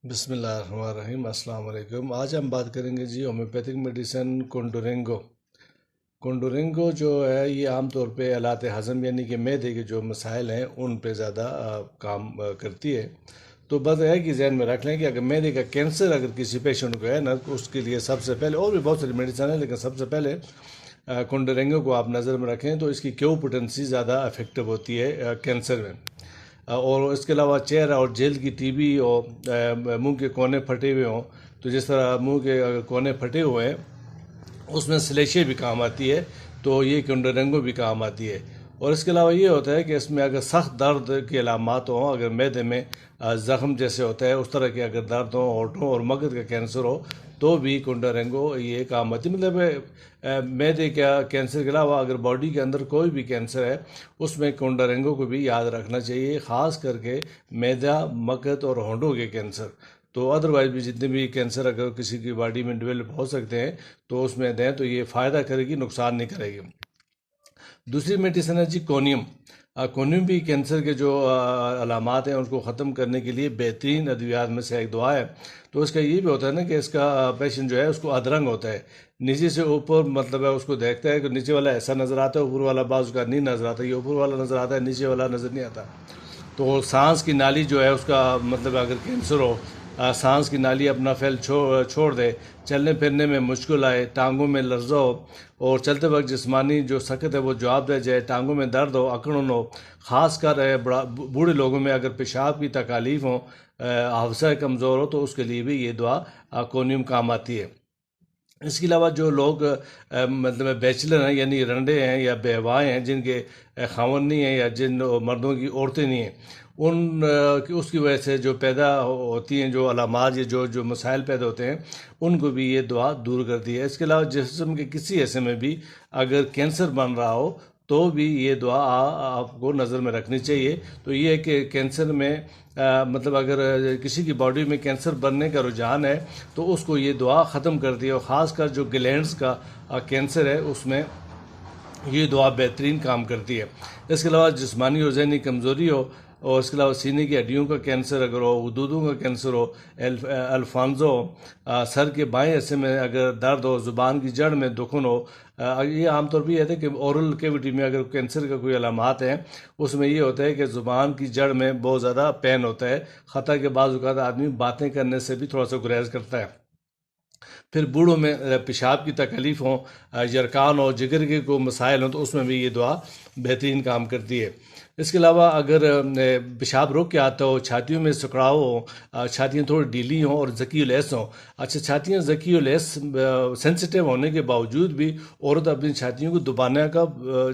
بسم اللہ الرحمن الرحیم۔ السلام علیکم۔ آج ہم بات کریں گے ہومیوپیتھک میڈیسن کنڈورینگو جو ہے یہ عام طور پہ آلات ہضم یعنی کہ معدے کے جو مسائل ہیں ان پہ زیادہ کام کرتی ہے۔ تو بس ہے کہ ذہن میں رکھ لیں کہ اگر معدے کا کینسر اگر کسی پیشنٹ کو ہے نا تو اس کے لیے سب سے پہلے، اور بھی بہت ساری میڈیسن ہیں لیکن سب سے پہلے کنڈورینگو کو آپ نظر میں رکھیں تو اس کی کیو پوٹنسی زیادہ افیکٹو ہوتی ہے کینسر میں۔ اور اس کے علاوہ چہرہ اور جلد کی ٹی بی اور منہ کے کونے پھٹے ہوئے ہوں، تو جس طرح منہ کے اگر کونے پھٹے ہوئے ہیں اس میں سلیشے بھی کام آتی ہے، تو یہ کنڈورینگو بھی کام آتی ہے۔ اور اس کے علاوہ یہ ہوتا ہے کہ اس میں اگر سخت درد کے علامات ہوں، اگر معدے میں زخم جیسے ہوتا ہے اس طرح کے اگر درد ہوں، ہونٹوں اور مغز کا کینسر ہو تو بھی کنڈورینگو یہ کام آتی ہے۔ مطلب معدے کا کینسر کے علاوہ اگر باڈی کے اندر کوئی بھی کینسر ہے اس میں کنڈورینگو کو بھی یاد رکھنا چاہیے، خاص کر کے معدہ، مغز اور ہونٹوں کے کینسر۔ تو ادروائز بھی جتنے بھی کینسر اگر کسی کی باڈی میں ڈیولپ ہو سکتے ہیں تو اس میں دیں تو یہ فائدہ کرے گی، نقصان نہیں کرے گی۔ دوسری میڈیسن ہے کونیم۔ کونیم بھی کینسر کے جو علامات ہیں ان کو ختم کرنے کے لیے بہترین ادویات میں سے ایک دوا ہے۔ تو اس کا یہ بھی ہوتا ہے نا کہ اس کا پیشنٹ جو ہے اس کو ادرنگ ہوتا ہے، نیچے سے اوپر، مطلب ہے اس کو دیکھتا ہے کہ نیچے والا ایسا نظر آتا ہے، اوپر والا بعض کا نہیں نظر آتا، یہ اوپر والا نظر آتا ہے، نیچے والا نظر نہیں آتا۔ تو سانس کی نالی جو ہے اس کا مطلب اگر کینسر ہو، سانس کی نالی اپنا فعل چھوڑ دے، چلنے پھرنے میں مشکل آئے، ٹانگوں میں لرزہ ہو اور چلتے وقت جسمانی جو سخت ہے وہ جواب دے جائے، ٹانگوں میں درد ہو، اکڑن ہو، خاص کر بوڑھے لوگوں میں اگر پیشاب کی تکالیف ہوں، حافظہ کمزور ہو تو اس کے لیے بھی یہ دعا کونیم کام آتی ہے۔ اس کے علاوہ جو لوگ مطلب بیچلر ہیں یعنی رنڈے ہیں یا بیوائیں ہیں، جن کے خاوند نہیں ہیں یا جن مردوں کی عورتیں نہیں ہیں، اس کی وجہ سے جو پیدا ہوتی ہیں جو علامات یا جو مسائل پیدا ہوتے ہیں ان کو بھی یہ دعا دور کرتی ہے۔ اس کے علاوہ جسم کے کسی حصے میں بھی اگر کینسر بن رہا ہو تو بھی یہ دعا آپ کو نظر میں رکھنی چاہیے۔ تو یہ ہے کہ کینسر میں مطلب اگر کسی کی باڈی میں کینسر بننے کا رجحان ہے تو اس کو یہ دعا ختم کرتی ہے، اور خاص کر جو گلینڈز کا کینسر ہے اس میں یہ دعا بہترین کام کرتی ہے۔ اس کے علاوہ جسمانی اور ذہنی کمزوری ہو، اور اس کے علاوہ سینے کی ہڈیوں کا کینسر اگر ہو، غدودوں کا کینسر ہو، الفانزو ہو، سر کے بائیں حصے میں اگر درد ہو، زبان کی جڑ میں دکھن ہو، یہ عام طور پہ یہ ہے کہ اورل کیوٹی میں اگر کینسر کا کوئی علامات ہیں اس میں یہ ہوتا ہے کہ زبان کی جڑ میں بہت زیادہ پین ہوتا ہے، حتیٰ کہ بعض اوقات آدمی باتیں کرنے سے بھی تھوڑا سا گریز کرتا ہے۔ پھر بوڑھوں میں پیشاب کی تکلیف ہوں، یرکان ہو، جگر کے کوئی مسائل ہوں تو اس میں بھی یہ دعا بہترین کام کرتی ہے۔ اس کے علاوہ اگر پیشاب روک کے آتا ہو، چھاتیوں میں سکڑاؤ ہو، چھاتیاں تھوڑی ڈھیلی ہوں اور ذکی الیس ہوں۔ اچھا، چھاتیاں ذکی الیس سینسیٹیو ہونے کے باوجود بھی عورت اپنی چھاتیوں کو دبانے کا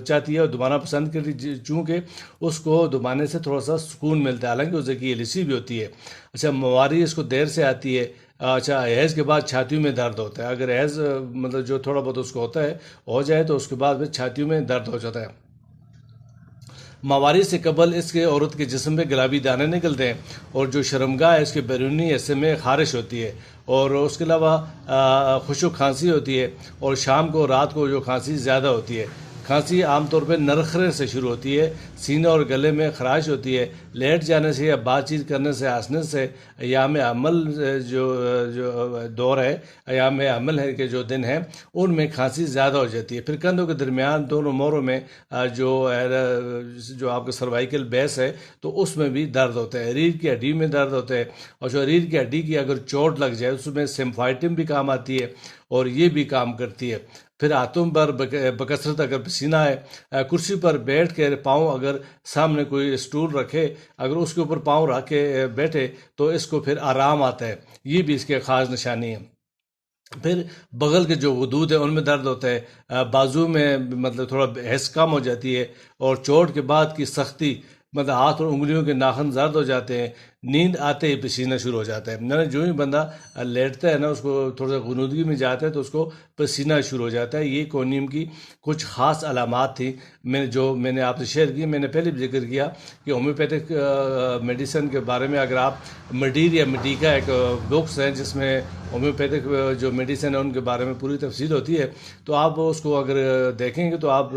چاہتی ہے اور دبانا پسند کرتی ہے، چونکہ اس کو دبانے سے تھوڑا سا سکون ملتا ہے، حالانکہ وہ ذکی الیسی بھی ہوتی ہے۔ اچھا، مواری اس کو دیر سے آتی ہے۔ اچھا، حیض کے بعد چھاتیوں میں درد ہوتا ہے، اگر حیض مطلب جو تھوڑا بہت اس کو ہوتا ہے ہو جائے تو اس کے بعد پھر چھاتیوں میں درد ہو جاتا ہے۔ ماہواری سے قبل اس کے عورت کے جسم پہ گلابی دانے نکلتے ہیں، اور جو شرمگاہ ہے اس کے بیرونی حصے میں خارش ہوتی ہے، اور اس کے علاوہ خشک کھانسی ہوتی ہے، اور شام کو رات کو جو کھانسی زیادہ ہوتی ہے۔ کھانسی عام طور پہ نرخرے سے شروع ہوتی ہے، سینہ اور گلے میں خراش ہوتی ہے، لیٹ جانے سے یا بات چیت کرنے سے، ہنسنے سے، ایام عمل جو دور ہے، ایام عمل ہے کہ جو دن ہیں ان میں کھانسی زیادہ ہو جاتی ہے۔ پھر کندھوں کے درمیان دونوں موروں میں جو آپ کا سروائیکل بیس ہے تو اس میں بھی درد ہوتا ہے، ریڑھ کی ہڈی میں درد ہوتا ہے، اور جو ریڑھ کی ہڈی کی اگر چوٹ لگ جائے اس میں سمفائٹم بھی کام آتی ہے اور یہ بھی کام کرتی ہے۔ پھر ہاتھوں پر بکثرت اگر پسینہ ہے، کرسی پر بیٹھ کے پاؤں اگر سامنے کوئی اسٹول رکھے، اگر اس کے اوپر پاؤں رکھ کے بیٹھے تو اس کو پھر آرام آتا ہے، یہ بھی اس کی خاص نشانی ہے۔ پھر بغل کے جو غدود ہیں ان میں درد ہوتا ہے، بازو میں مطلب تھوڑا حس کم ہو جاتی ہے، اور چوٹ کے بعد کی سختی مطلب ہاتھ اور انگلیوں کے ناخن زرد ہو جاتے ہیں، نیند آتے ہی پسینہ شروع ہو جاتا ہے، یعنی جو ہی بندہ لیٹتا ہے نا اس کو تھوڑا سا غنودگی میں جاتا ہے تو اس کو پسینہ شروع ہو جاتا ہے۔ یہ کونیم کی کچھ خاص علامات تھیں میں نے آپ سے شیئر کی۔ میں نے پہلے بھی ذکر کیا کہ ہومیوپیتھک میڈیسن کے بارے میں اگر آپ مڈیر یا مڈیکا ایک بکس ہیں جس میں ہومیوپیتھک جو میڈیسن ہے ان کے بارے میں پوری تفصیل ہوتی ہے، تو آپ اس کو اگر دیکھیں گے تو آپ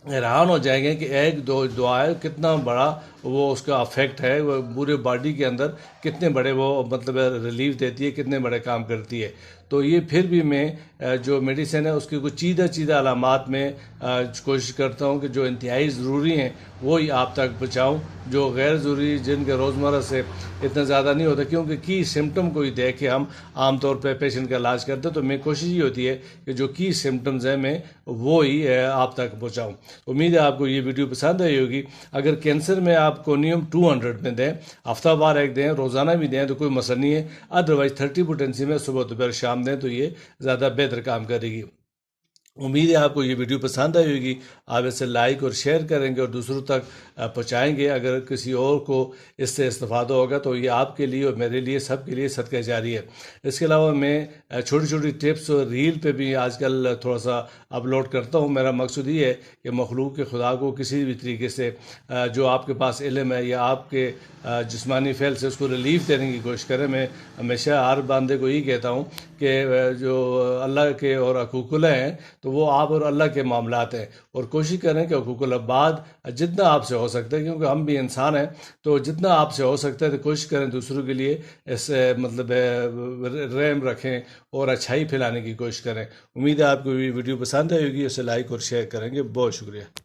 حیران ہو جائیں گے کہ ایک دعا کتنا بڑا وہ اس کا افیکٹ ہے وہ پورے باڈی کے اندر کتنے بڑے وہ مطلب ریلیف دیتی ہے، کتنے بڑے کام کرتی ہے۔ تو یہ پھر بھی میں جو میڈیسن ہے اس کی کچھ چیدہ علامات میں کوشش کرتا ہوں کہ جو انتہائی ضروری ہیں وہی آپ تک پہنچاؤں، جو غیر ضروری جن کے روزمرہ سے اتنا زیادہ نہیں ہوتا، کیونکہ کی سمٹم کو ہی دیکھ کے ہم عام طور پہ پیشنٹ کا علاج کرتے ہیں۔ تو میں کوشش یہ ہوتی ہے کہ جو کی سمٹمز ہیں میں وہی آپ تک پہنچاؤں۔ امید ہے آپ کو یہ ویڈیو پسند آئی ہوگی۔ اگر کینسر میں آپ کونیم 200 میں دیں، ہفتہ وار ایک دیں، روزانہ بھی دیں تو کوئی مسئلہ نہیں ہے، ادروائز 30 پوٹینسی میں صبح دوپہر شام دیں تو یہ زیادہ بہتر کام کرے گی۔ امید ہے آپ کو یہ ویڈیو پسند آئی ہوگی، آپ اسے لائک اور شیئر کریں گے اور دوسروں تک پہنچائیں گے۔ اگر کسی اور کو اس سے استفادہ ہوگا تو یہ آپ کے لیے اور میرے لیے سب کے لیے صدقہ جاری ہے۔ اس کے علاوہ میں چھوٹی چھوٹی ٹپس اور ریل پہ بھی آج کل تھوڑا سا اپلوڈ کرتا ہوں۔ میرا مقصد یہ ہے کہ مخلوق کے خدا کو کسی بھی طریقے سے جو آپ کے پاس علم ہے یا آپ کے جسمانی فعل سے اس کو ریلیف دینے کی کوشش کریں۔ میں ہمیشہ ہر بندے کو یہی کہتا ہوں کہ جو اللہ کے اور حقوق اللہ ہیں تو وہ آپ اور اللہ کے معاملات ہیں، اور کوشش کریں کہ حقوق العباد جتنا آپ سے ہو سکتا ہے، کیونکہ ہم بھی انسان ہیں، تو جتنا آپ سے ہو سکتا ہے تو کوشش کریں دوسروں کے لیے اس مطلب رحم رکھیں اور اچھائی پھیلانے کی کوشش کریں۔ امید ہے آپ کو یہ ویڈیو پسند آئے گی، اسے لائک اور شیئر کریں گے۔ بہت شکریہ۔